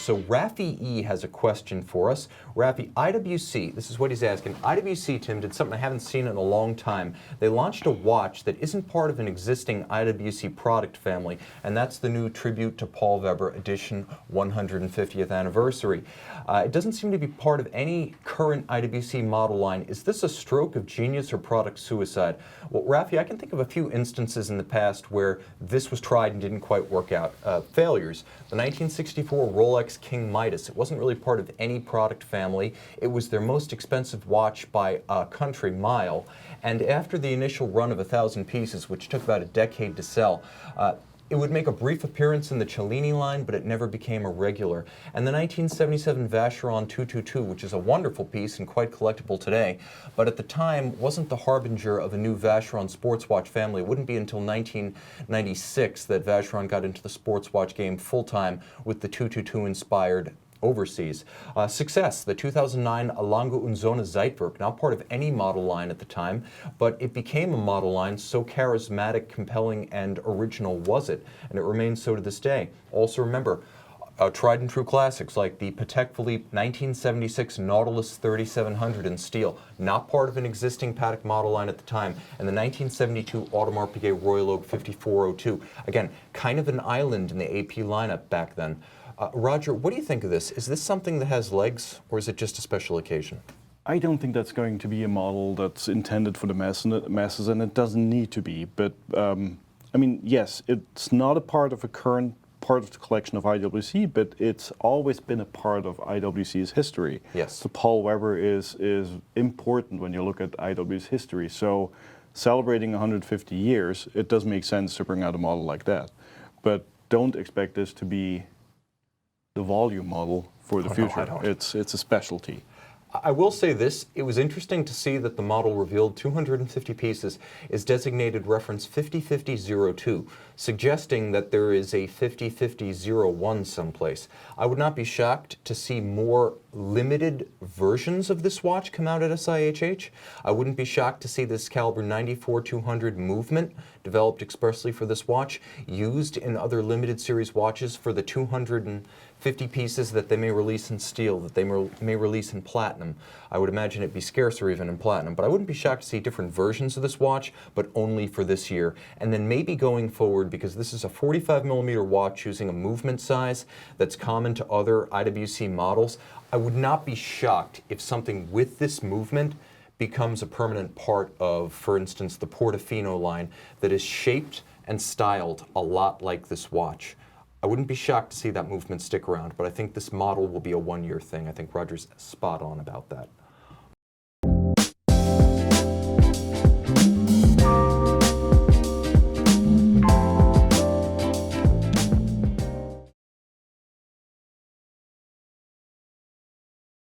So Rafi E has a question for us. Rafi, IWC, this is what he's asking. IWC, Tim, did something I haven't seen in a long time. They launched a watch that isn't part of an existing IWC product family, and that's the new Tribute to Pallweber edition 150th anniversary. It doesn't seem to be part of any current IWC model line. Is this a stroke of genius or product suicide? Well, Rafi, I can think of a few instances in the past where this was tried and didn't quite work out. Failures. The 1964 Rolex King Midas. It wasn't really part of any product family. It was their most expensive watch by a country mile. And after the initial run of 1,000 pieces, which took about a decade to sell, it would make a brief appearance in the Cellini line, but it never became a regular. And the 1977 Vacheron 222, which is a wonderful piece and quite collectible today, but at the time wasn't the harbinger of a new Vacheron sports watch family. It wouldn't be until 1996 that Vacheron got into the sports watch game full-time with the 222-inspired overseas. Success, the 2009 Lange und Söhne Zeitwerk, not part of any model line at the time, but it became a model line, so charismatic, compelling, and original was it, and it remains so to this day. Also remember, tried and true classics like the Patek Philippe 1976 Nautilus 3700 in steel, not part of an existing Patek model line at the time, and the 1972 Audemars Piguet Royal Oak 5402. Again, kind of an island in the AP lineup back then. Roger, what do you think of this? Is this something that has legs, or is it just a special occasion? I don't think that's going to be a model that's intended for the masses, and it doesn't need to be. But, I mean, yes, it's not a part of a current part of the collection of IWC, but it's always been a part of IWC's history. Yes. So Pallweber is important when you look at IWC's history. So celebrating 150 years, it does make sense to bring out a model like that. But don't expect this to be the volume model for the future. No, it's a specialty. I will say this, it was interesting to see that the model revealed 250 pieces is designated reference 505002, suggesting that there is a 505001 someplace. I would not be shocked to see more limited versions of this watch come out at SIHH. I wouldn't be shocked to see this caliber 94-200 movement developed expressly for this watch used in other limited series watches for the 250 pieces that they may release in steel, that they may release in platinum. I would imagine it'd be scarcer even in platinum, but I wouldn't be shocked to see different versions of this watch, but only for this year. And then maybe going forward, because this is a 45mm watch using a movement size that's common to other IWC models, I would not be shocked if something with this movement becomes a permanent part of, for instance, the Portofino line that is shaped and styled a lot like this watch. I wouldn't be shocked to see that movement stick around, but I think this model will be a one-year thing. I think Roger's spot on about that.